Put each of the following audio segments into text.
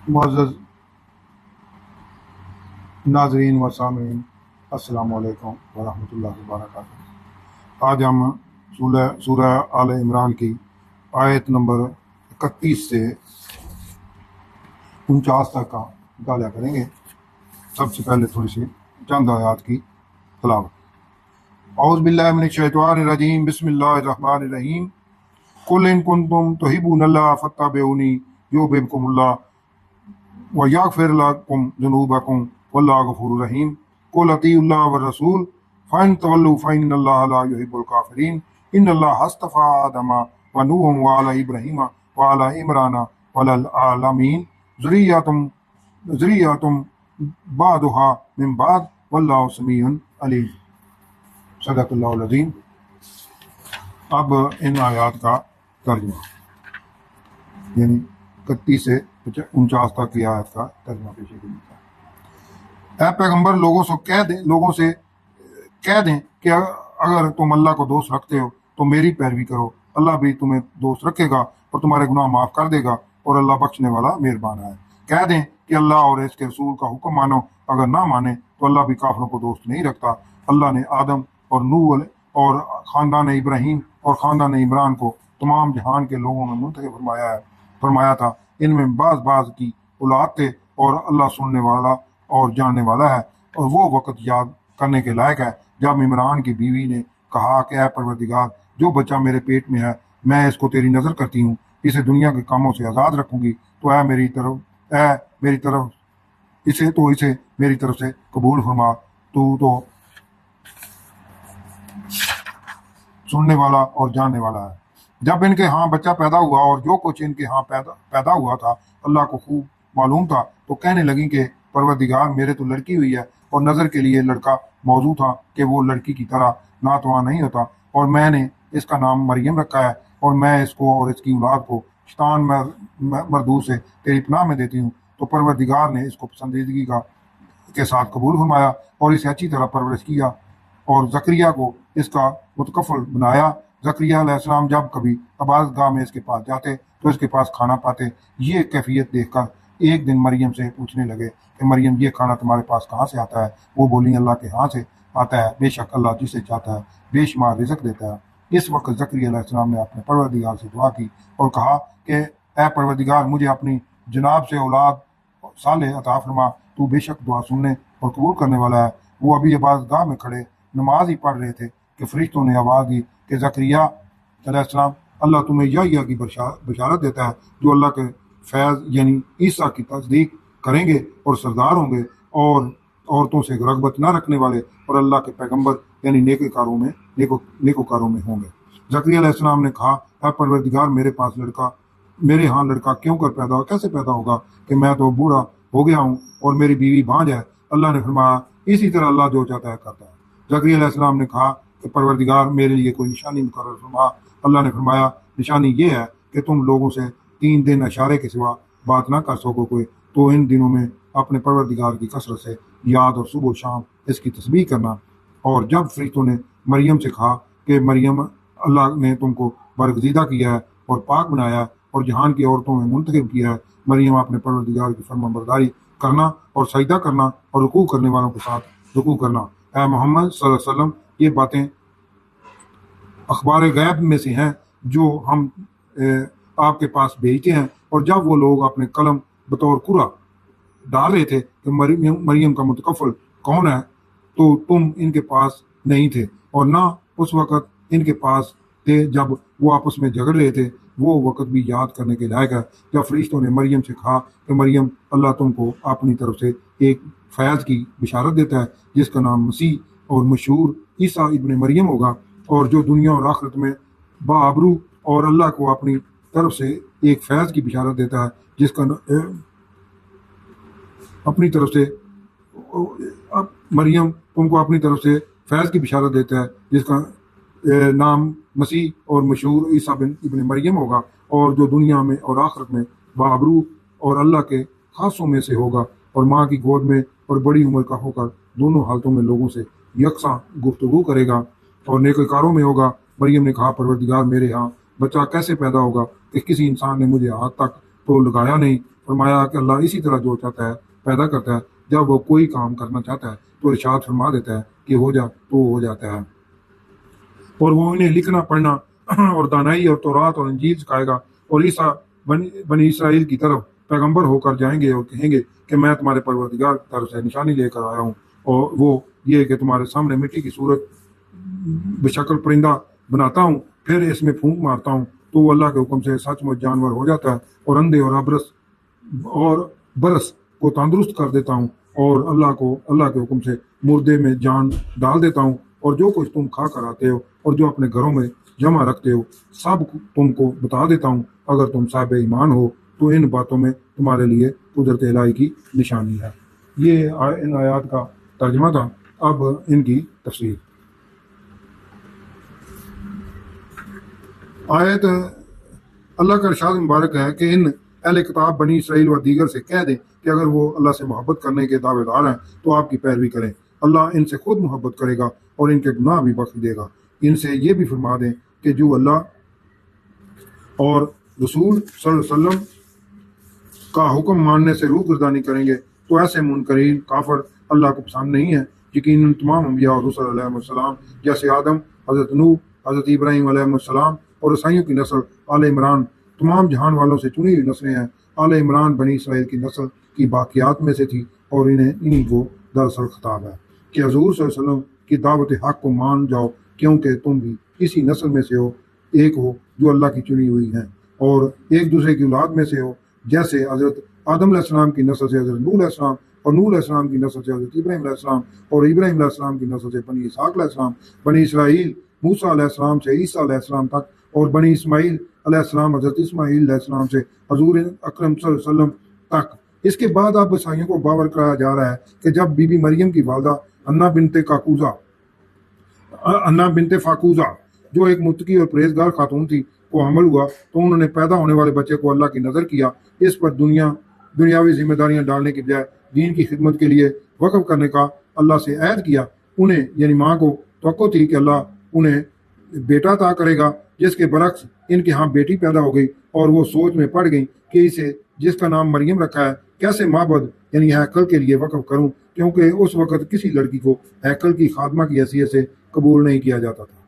معزز ناظرین و سامعین، السلام علیکم ورحمۃ اللہ وبرکاتہ۔ آج ہم سورہ آل عمران کی آیت نمبر 31 سے 49 تک کا مطالعہ کریں گے۔ سب سے پہلے تھوڑی سی چند آیات کی تلاوت۔ اعوذ باللہ من الشیطان الرجیم، بسم اللہ الرحمن الرحیم۔ قل ان کنتم تحبون اللہ فاتبعونی یحببکم اللہ ویغفر لکم ذنوبکم واللہ غفور رحیم۔ قل اطیعوا اللہ والرسول فإن تولوا فإن اللہ لا يحب الکافرین۔ ان اللہ اصطفى آدم ونوحا وآل ابراہیم وآل عمران وعلی العالمین ذریۃ بعضها من بعض واللہ سمیع علیم۔ صدق اللہ العظیم۔ اب ان آیات کا ترجمہ، یعنی 31 سے 49 تک کی آیت کا ترجمہ پیش کیا۔ اے پیغمبر، لوگوں سے کہہ دیں کہ اگر تم اللہ کو دوست رکھتے ہو تو میری پیروی کرو، اللہ بھی تمہیں دوست رکھے گا اور تمہارے گناہ معاف کر دے گا، اور اللہ بخشنے والا مہربان ہے۔ کہہ دیں کہ اللہ اور اس کے رسول کا حکم مانو، اگر نہ مانے تو اللہ بھی کافروں کو دوست نہیں رکھتا۔ اللہ نے آدم اور نوح اور خاندان ابراہیم اور خاندان عمران کو تمام جہان کے لوگوں میں منتخب فرمایا تھا۔ ان میں بعض کی اولاد تھے، اور اللہ سننے والا اور جاننے والا ہے۔ اور وہ وقت یاد کرنے کے لائق ہے جب عمران کی بیوی نے کہا کہ اے پروردگار، جو بچہ میرے پیٹ میں ہے میں اس کو تیری نظر کرتی ہوں، اسے دنیا کے کاموں سے آزاد رکھوں گی، تو اے اسے میری طرف سے قبول فرما، تو سننے والا اور جاننے والا ہے۔ جب ان کے ہاں بچہ پیدا ہوا اور جو کچھ ان کے ہاں پیدا ہوا تھا اللہ کو خوب معلوم تھا، تو کہنے لگیں کہ پروردگار، میرے تو لڑکی ہوئی ہے، اور نظر کے لیے لڑکا موضوع تھا کہ وہ لڑکی کی طرح ناتواں نہیں ہوتا، اور میں نے اس کا نام مریم رکھا ہے، اور میں اس کو اور اس کی اولاد کو شیطان مردود سے تیری پناہ میں دیتی ہوں۔ تو پروردگار نے اس کو پسندیدگی کے ساتھ قبول فرمایا اور اسے اچھی طرح پرورش کیا، اور زکریا کو اس کا متکفل بنایا۔ زکریا علیہ السلام جب کبھی عبادت گاہ میں اس کے پاس جاتے تو اس کے پاس کھانا پاتے۔ یہ کیفیت دیکھ کر ایک دن مریم سے پوچھنے لگے کہ مریم، یہ کھانا تمہارے پاس کہاں سے آتا ہے؟ وہ بولی، اللہ کے ہاں سے آتا ہے، بے شک اللہ جسے چاہتا ہے بے شمار رزق دیتا ہے۔ اس وقت زکریا علیہ السلام نے اپنے پروردگار سے دعا کی اور کہا کہ اے پروردگار، مجھے اپنی جناب سے اولاد صالح عطا فرما، تو بے شک دعا سننے اور قبول کرنے والا ہے۔ وہ ابھی عبادت گاہ میں کھڑے نماز ہی پڑھ رہے تھے کہ فرشتوں نے آواز دی کہ زکریا علیہ السلام، اللہ تمہیں یحییٰ کی بشارت دیتا ہے، جو اللہ کے فیض یعنی عیسیٰ کی تصدیق کریں گے اور سردار ہوں گے، اور عورتوں سے رغبت نہ رکھنے والے، اور اللہ کے پیغمبر یعنی نیکوکاروں میں ہوں گے۔ زکریا علیہ السلام نے کہا، اے پروردگار، میرے ہاں لڑکا کیسے پیدا ہوگا کہ میں تو بوڑھا ہو گیا ہوں اور میری بیوی بانجھ ہے؟ اللہ نے فرمایا، اسی طرح اللہ جو چاہتا ہے کرتا ہے۔ زکریا علیہ السلام نے کہا کہ پروردگار، میرے لیے کوئی نشانی مقرر فرما۔ اللہ نے فرمایا، نشانی یہ ہے کہ تم لوگوں سے 3 دن اشارے کے سوا بات نہ کر سکو گے، تو ان دنوں میں اپنے پروردگار کی کثرت سے یاد اور صبح و شام اس کی تسبیح کرنا۔ اور جب فرشتوں نے مریم سے کہا کہ مریم، اللہ نے تم کو برگزیدہ کیا ہے اور پاک بنایا ہے اور جہان کی عورتوں میں منتخب کیا ہے، مریم اپنے پروردگار کی فرمان برداری کرنا اور سجدہ کرنا اور رکوع کرنے والوں کے ساتھ رکوع کرنا۔ اے محمد صلی اللہ علیہ وسلم، یہ باتیں اخبار غیب میں سے ہیں جو ہم آپ کے پاس بھیجتے ہیں۔ اور جب وہ لوگ اپنے قلم بطور قرآ ڈال رہے تھے کہ مریم کا متکفل کون ہے، تو تم ان کے پاس نہیں تھے، اور نہ اس وقت ان کے پاس تھے جب وہ آپس میں جھگڑ رہے تھے۔ وہ وقت بھی یاد کرنے کے لائق ہے جب فرشتوں نے مریم سے کہا کہ مریم، اللہ تم کو اپنی طرف سے ایک فیض کی بشارت دیتا ہے جس کا نام مسیح اور مشہور عیسیٰ ابن مریم ہوگا، اور جو دنیا اور آخرت میں باابرو، اور اللہ کو اپنی طرف سے ایک فیض کی بشارت دیتا ہے جس کا اپنی طرف سے مریم تم کو اپنی طرف سے فیض کی بشارت دیتا ہے جس کا نام مسیح اور مشہور عیسیٰ ابن مریم ہوگا، اور جو دنیا میں اور آخرت میں باابرو اور اللہ کے خاصوں میں سے ہوگا، اور ماں کی گود میں اور بڑی عمر کا ہو کر دونوں حالتوں میں لوگوں سے یکساں گفتگو کرے گا اور نیکوکاروں میں ہوگا۔ مریم نے کہا، پروردگار، میرے ہاں بچہ کیسے پیدا ہوگا کہ کسی انسان نے مجھے آج تک تو لگایا نہیں، فرمایا کہ اللہ اسی طرح جو چاہتا ہے پیدا کرتا ہے، جب وہ کوئی کام کرنا چاہتا ہے تو ارشاد فرما دیتا ہے کہ ہو جا تو ہو جاتا ہے، اور وہ انہیں لکھنا پڑھنا اور دانائی اور تورات اور انجیل سکھائے گا، اور عیسیٰ بنی اسرائیل کی طرف پیغمبر ہو کر جائیں گے اور کہیں گے کہ میں تمہارے پروردگار کی طرف سے نشانی لے کر آیا ہوں، اور وہ یہ کہ تمہارے سامنے مٹی کی صورت بشکل پرندہ بناتا ہوں، پھر اس میں پھونک مارتا ہوں تو وہ اللہ کے حکم سے سچ مچ جانور ہو جاتا ہے، اور اندھے اور ابرس اور برس کو تندرست کر دیتا ہوں، اور اللہ کے حکم سے مردے میں جان ڈال دیتا ہوں، اور جو کچھ تم کھا کر آتے ہو اور جو اپنے گھروں میں جمع رکھتے ہو سب تم کو بتا دیتا ہوں۔ اگر تم صاحب ایمان ہو تو ان باتوں میں تمہارے لیے قدرت الہی کی نشانی ہے۔ یہ ان آیات کا ترجمہ تھا، اب ان کی تفسیر۔ آیت اللہ کا ارشاد مبارک ہے کہ ان اہل کتاب بنی اسرائیل و دیگر سے کہہ دیں کہ اگر وہ اللہ سے محبت کرنے کے دعوے دار ہیں تو آپ کی پیروی کریں، اللہ ان سے خود محبت کرے گا اور ان کے گناہ بھی بخش دے گا۔ ان سے یہ بھی فرما دیں کہ جو اللہ اور رسول صلی اللہ علیہ وسلم کا حکم ماننے سے روگردانی کریں گے تو ایسے منکرین کافر اللہ کو پسند نہیں ہے۔ یقیناً تمام انبیاء اور رسل علیہ السلام جیسے آدم، حضرت نوح، حضرت ابراہیم علیہ السلام اور عیسائیوں کی نسل آل عمران تمام جہان والوں سے چنی ہوئی نسلیں ہیں۔ آل عمران بنی اسرائیل کی نسل کی باقیات میں سے تھی، اور انہیں کو دراصل خطاب ہے کہ حضور صلی اللہ علیہ وسلم کی دعوت حق کو مان جاؤ، کیونکہ تم بھی اسی نسل میں سے ایک ہو جو اللہ کی چنی ہوئی ہیں، اور ایک دوسرے کی اولاد میں سے ہو، جیسے حضرت آدم علیہ السلام کی نسل سے حضرت نوح علیہ السلام، اور نوح علیہ السلام کی نسل سے حضرت ابراہیم علیہ السلام، اور ابراہیم علیہ السلام کی نسل سے بنی اسحاق علیہ السلام، بنی اسرائیل موسیٰ علیہ السلام سے عیسیٰ علیہ السلام تک، اور بنی اسماعیل علیہ السلام حضرت اسماعیل علیہ السلام سے حضور اکرم صلی اللہ علیہ وسلم تک۔ اس کے بعد اب عیسائیوں کو باور کرایا جا رہا ہے کہ جب بی بی مریم کی والدہ انا بنت فاکوزہ جو ایک متقی اور پرہیزگار خاتون تھی کو حمل ہوا تو انہوں نے پیدا ہونے والے بچے کو اللہ کی نظر کیا، اس پر دنیاوی ذمہ داریاں ڈالنے کی بجائے دین کی خدمت کے لیے وقف کرنے کا اللہ سے عہد کیا۔ انہیں یعنی ماں کو توقع تھی کہ اللہ انہیں بیٹا عطا کرے گا، جس کے برعکس ان کے ہاں بیٹی پیدا ہو گئی، اور وہ سوچ میں پڑ گئی کہ اسے جس کا نام مریم رکھا ہے کیسے معبد یعنی ہیکل کے لیے وقف کروں، کیونکہ اس وقت کسی لڑکی کو ہیکل کی خادمہ کی حیثیت سے قبول نہیں کیا جاتا تھا۔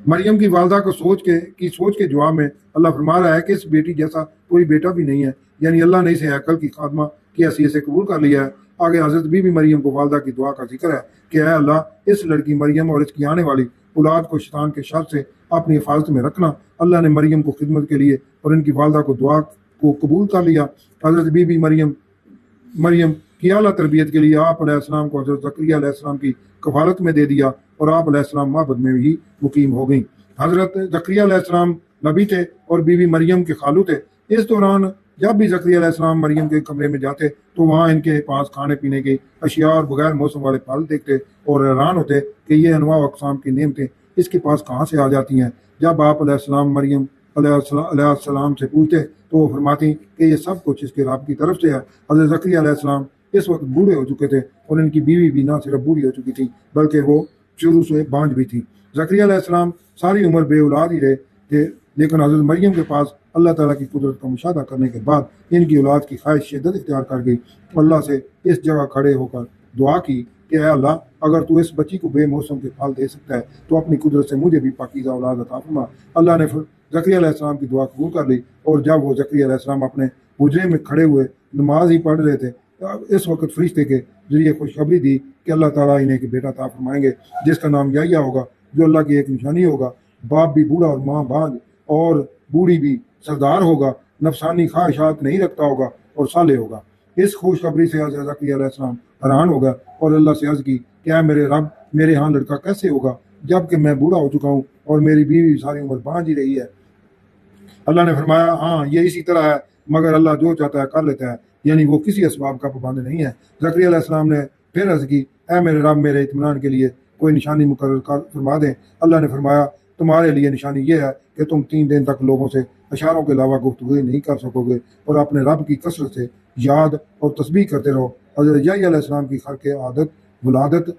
مریم کی والدہ کو سوچ کے جواب میں اللہ فرما رہا ہے کہ اس بیٹی جیسا کوئی بیٹا بھی نہیں ہے، یعنی اللہ نے اسے ہیکل کی خادمہ کی حیثیت سے قبول کر لیا ہے۔ آگے حضرت بی بی مریم کو والدہ کی دعا کا ذکر ہے کہ اے اللہ اس لڑکی مریم اور اس کی آنے والی اولاد کو شیطان کے شر سے اپنی حفاظت میں رکھنا۔ اللہ نے مریم کو خدمت کے لیے اور ان کی والدہ کو دعا کو قبول کر لیا۔ حضرت بی بی مریم کی اعلیٰ تربیت کے لیے آپ علیہ السلام کو حضرت زکریا علیہ السلام کی کفالت میں دے دیا، اور آپ علیہ السلام معبد میں ہی مقیم ہو گئیں۔ حضرت زکریا علیہ السلام نبی تھے اور بی بی مریم کے خالو تھے۔ اس دوران جب بھی زکریا علیہ السلام مریم کے کمرے میں جاتے تو وہاں ان کے پاس کھانے پینے کی اشیاء اور بغیر موسم والے پھل دیکھتے اور حیران ہوتے کہ یہ انواع و اقسام کی نعمتیں اس کے پاس کہاں سے آ جاتی ہیں۔ جب آپ علیہ السلام مریم علیہ السلام سے پوچھتے تو وہ فرماتی کہ یہ سب کچھ اس کے رب کی طرف سے ہے۔ حضرت زکریا علیہ السلام اس وقت بوڑھے ہو چکے تھے، اور ان کی بیوی بھی نہ صرف بوڑھی ہو چکی تھی بلکہ وہ شروع سے بانجھ بھی تھی۔ زکریا علیہ السلام ساری عمر بے اولاد ہی رہے تھے، لیکن حضرت مریم کے پاس اللہ تعالیٰ کی قدرت کا مشاہدہ کرنے کے بعد ان کی اولاد کی خواہش شدت اختیار کر گئی۔ اللہ سے اس جگہ کھڑے ہو کر دعا کی کہ اے اللہ اگر تو اس بچی کو بے موسم کے پھل دے سکتا ہے تو اپنی قدرت سے مجھے بھی پاکیزہ اولاد عطا فرما۔ اللہ نے زکریا علیہ السلام کی دعا قبول کر لی، اور جب وہ زکریا علیہ السلام اپنے حجرے میں کھڑے ہوئے نماز ہی پڑھ رہے تھے، اس وقت فرشتے کے ذریعے خوشخبری دی کہ اللہ تعالیٰ انہیں ایک بیٹا عطا فرمائیں گے جس کا نام یحییٰ ہوگا، جو اللہ کی ایک نشانی ہوگا۔ باپ بھی بوڑھا اور ماں بانجھ، اور بوڑھی بھی سردار ہوگا، نفسانی خواہشات نہیں رکھتا ہوگا اور صالح ہوگا۔ اس خوشخبری سے حضرت زکریا علیہ السلام حیران ہو گیا اور اللہ سے عرض کی کہ اے میرے رب، میرے ہاں لڑکا کیسے ہوگا جب کہ میں بوڑھا ہو چکا ہوں اور میری بیوی ساری عمر بانجھ ہی رہی ہے؟ اللہ نے فرمایا ہاں یہ اسی طرح ہے، مگر اللہ جو چاہتا ہے کر لیتا ہے، یعنی وہ کسی اسباب کا پابند نہیں ہے۔ زکریا علیہ السلام نے پھر عرض کی اے میرے رب، میرے اطمینان کے لیے کوئی نشانی مقرر فرما دیں۔ اللہ نے فرمایا تمہارے لیے نشانی یہ ہے کہ تم 3 دن تک لوگوں سے اشاروں کے علاوہ گفتگو نہیں کر سکو گے، اور اپنے رب کی کثرت سے یاد اور تسبیح کرتے رہو۔ حضرت یحییٰ علیہ السلام کی خرق عادت ولادت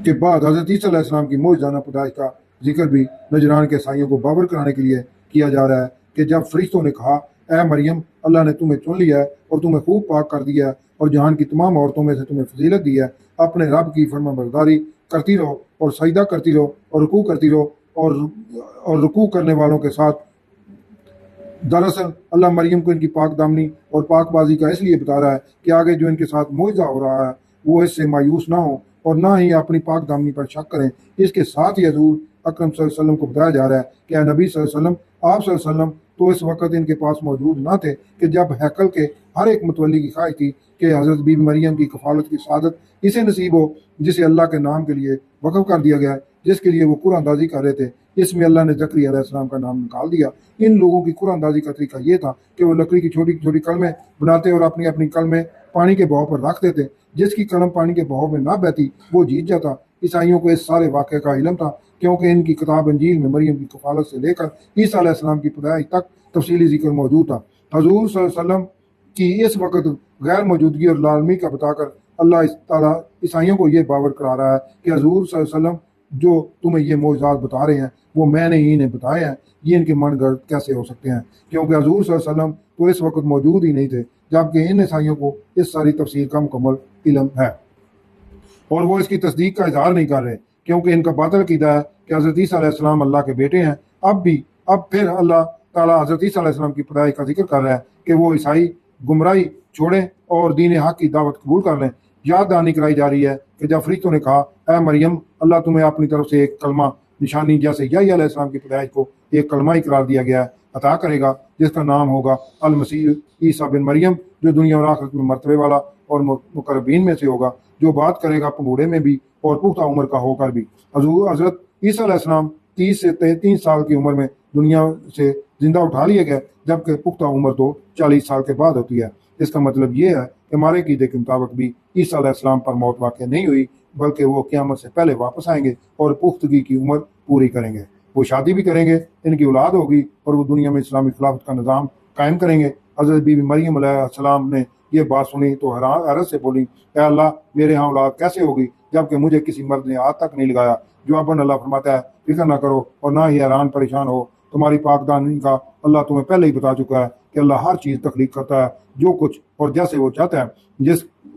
کے بعد حضرت عیسیٰ علیہ السلام کی معجزانہ پیدائش کا ذکر بھی نجران کے عیسائیوں کو باور کرانے کے لیے کیا جا رہا ہے۔ کہ جب فرشتوں نے کہا اے مریم اللہ نے تمہیں چن لیا ہے اور تمہیں خوب پاک کر دیا ہے اور جہان کی تمام عورتوں میں سے تمہیں فضیلت دی ہے، اپنے رب کی فرما برداری کرتی رہو اور سجدہ کرتی رہو اور رکوع کرتی رہو اور رکوع کرنے والوں کے ساتھ۔ دراصل اللہ مریم کو ان کی پاک دامنی اور پاک بازی کا اس لیے بتا رہا ہے کہ آگے جو ان کے ساتھ معجزہ ہو رہا ہے وہ اس سے مایوس نہ ہوں اور نہ ہی اپنی پاک دامنی پر شک کریں۔ اس کے ساتھ ہی حضور اکرم صلی اللہ علیہ وسلم کو بتایا جا رہا ہے کہ اے نبی صلی اللہ علیہ وسلم، آپ صلی اللہ علیہ وسلم تو اس وقت ان کے پاس موجود نہ تھے کہ جب ہیکل کے ہر ایک متولی کی خواہش تھی کہ حضرت بی بی مریم کی کفالت کی سعادت اسے نصیب ہو جسے اللہ کے نام کے لیے وقف کر دیا گیا ہے، جس کے لیے وہ قرآن اندازی کر رہے تھے۔ اس میں اللہ نے زکریا علیہ السلام کا نام نکال دیا۔ ان لوگوں کی قرآن اندازی کا طریقہ یہ تھا کہ وہ لکڑی کی چھوٹی چھوٹی قلمیں بناتے اور اپنی اپنی قلمیں پانی کے بہاؤ پر رکھ دیتے، جس کی قلم پانی کے بہاؤ میں نہ بہتی وہ جیت جاتا۔ عیسائیوں کو اس سارے واقعے کا علم تھا کیونکہ ان کی کتاب انجیل میں مریم کی کفالت سے لے کر عیسیٰ علیہ السلام کی پیدائش تک تفصیلی ذکر موجود تھا۔ حضور صلی اللہ علیہ وسلم کی اس وقت غیر موجودگی اور لالمی کا بتا کر اللہ تعالیٰ عیسائیوں کو یہ باور کرا رہا ہے کہ حضور صلی اللہ علیہ وسلم جو تمہیں یہ معجزات بتا رہے ہیں وہ میں نے ہی انہیں بتائے ہیں، یہ ان کے من گھڑت کیسے ہو سکتے ہیں، کیونکہ حضور صلی اللہ علیہ وسلم تو اس وقت موجود ہی نہیں تھے، جبکہ ان عیسائیوں کو اس ساری تفسیر کا مکمل علم ہے اور وہ اس کی تصدیق کا اظہار نہیں کر رہے کیونکہ ان کا باطل عقیدہ ہے کہ حضرت عیسیٰ علیہ السلام اللہ کے بیٹے ہیں۔ اب پھر اللہ تعالیٰ حضرت عیسیٰ علیہ السلام کی پیدائش کا ذکر کر رہا ہے کہ وہ عیسائی گمراہی چھوڑیں اور دین حق کی دعوت قبول کر لیں۔ یاد دہانی کرائی جا رہی ہے کہ جب فرشتوں نے کہا اے مریم اللہ تمہیں اپنی طرف سے ایک کلمہ نشانی جیسے یحییٰ علیہ السلام کی پیدائش کو ایک کلمہ ہی قرار دیا گیا ہے عطا کرے گا، جس کا نام ہوگا المسیح عیسیٰ بن مریم، جو دنیا اور آخرت میں مرتبے والا اور مقربین میں سے ہوگا، جو بات کرے گا بوڑھے میں بھی اور پختہ عمر کا ہو کر بھی۔ حضرت عیسیٰ علیہ السلام 30 سے 33 سال کی عمر میں دنیا سے زندہ اٹھا لیے گئے، جبکہ پختہ عمر تو 40 سال کے بعد ہوتی ہے۔ اس کا مطلب یہ ہے کہ ہمارے عقیدے کے مطابق بھی عیسیٰ علیہ السلام پر موت واقع نہیں ہوئی، بلکہ وہ قیامت سے پہلے واپس آئیں گے اور پختگی کی عمر پوری کریں گے۔ وہ شادی بھی کریں گے، ان کی اولاد ہوگی اور وہ دنیا میں اسلامی خلافت کا نظام قائم کریں گے۔ حضرت بی بی مریم علیہ السلام نے یہ بات سنی تو حیرت سے بولی اے اللہ میرے ہاں اولاد کیسے ہوگی جبکہ مجھے کسی مرد نے ہاتھ تک نہیں لگایا۔ جواباً اللہ فرماتا ہے فکر نہ کرو اور نہ ہی حیران پریشان ہو، تمہاری پاک دانی کا اللہ تمہیں پہلے ہی بتا چکا ہے کہ اللہ ہر چیز تخلیق کرتا ہے جو کچھ اور جیسے وہ چاہتا ہے۔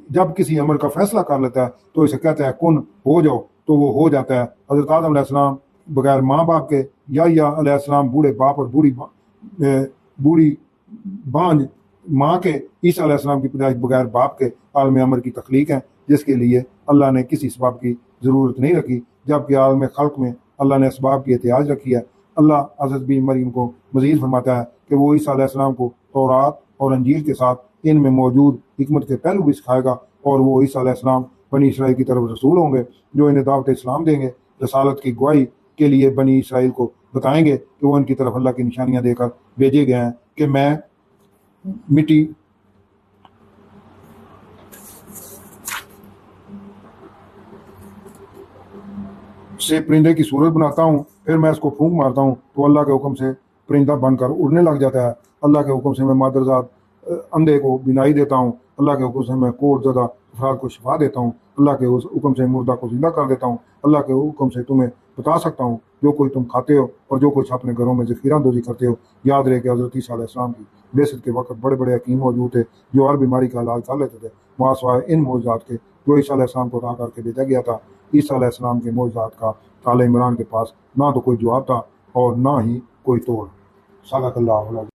جب کسی امر کا فیصلہ کر لیتا ہے تو اسے کہتا ہے کن ہو جاؤ تو وہ ہو جاتا ہے۔ حضرت آدم علیہ السلام بغیر ماں باپ کے، یحییٰ علیہ السلام بوڑھے باپ اور بوڑھی بانج ماں کے، عیسیٰ علیہ السلام کی پیدائش بغیر باپ کے عالم امر کی تخلیق ہے جس کے لیے اللہ نے کسی اسباب کی ضرورت نہیں رکھی، جبکہ عالم خلق میں اللہ نے اسباب کی احتیاج رکھی ہے۔ اللہ حضرت بی مریم کو مزید فرماتا ہے کہ وہ عیسیٰ علیہ السلام کو تورات اور انجیل کے ساتھ ان میں موجود حکمت کے پہلو بھی سکھائے گا، اور وہ عیسیٰ علیہ السلام بنی اسرائیل کی طرف رسول ہوں گے جو انہیں دعوت اسلام دیں گے، رسالت کی گواہی کے لیے بنی اسرائیل کو بتائیں گے کہ وہ ان کی طرف اللہ کی نشانیاں دے کر بھیجے گئے ہیں کہ میں مٹی سے پرندے کی صورت بناتا ہوں، پھر میں اس کو پھونک مارتا ہوں تو اللہ کے حکم سے پرندہ بن کر اڑنے لگ جاتا ہے۔ اللہ کے حکم سے میں مادرزاد اندھے کو بینائی دیتا ہوں، اللہ کے حکم سے میں کوڑ زدہ افراد کو شفا دیتا ہوں، اللہ کے حکم سے مردہ کو زندہ کر دیتا ہوں، اللہ کے حکم سے تمہیں بتا سکتا ہوں جو کوئی تم کھاتے ہو اور جو کچھ اپنے گھروں میں ذخیرہ اندوزی کرتے ہو۔ یاد رہے کہ حضرت عیسیٰ علیہ السلام کی بعثت کے وقت بڑے بڑے حکیم موجود تھے جو ہر بیماری کا علاج کر لیتے تھے، وہاں سوائے ان معجزات کے جو عیسیٰ علیہ السلام کو عطا کر کے بھیجا گیا تھا۔ عیسیٰ علیہ السلام کے معجزات کا آل عمران کے پاس نہ تو کوئی جواب تھا اور نہ ہی کوئی توڑ۔ صدق اللہ علیہ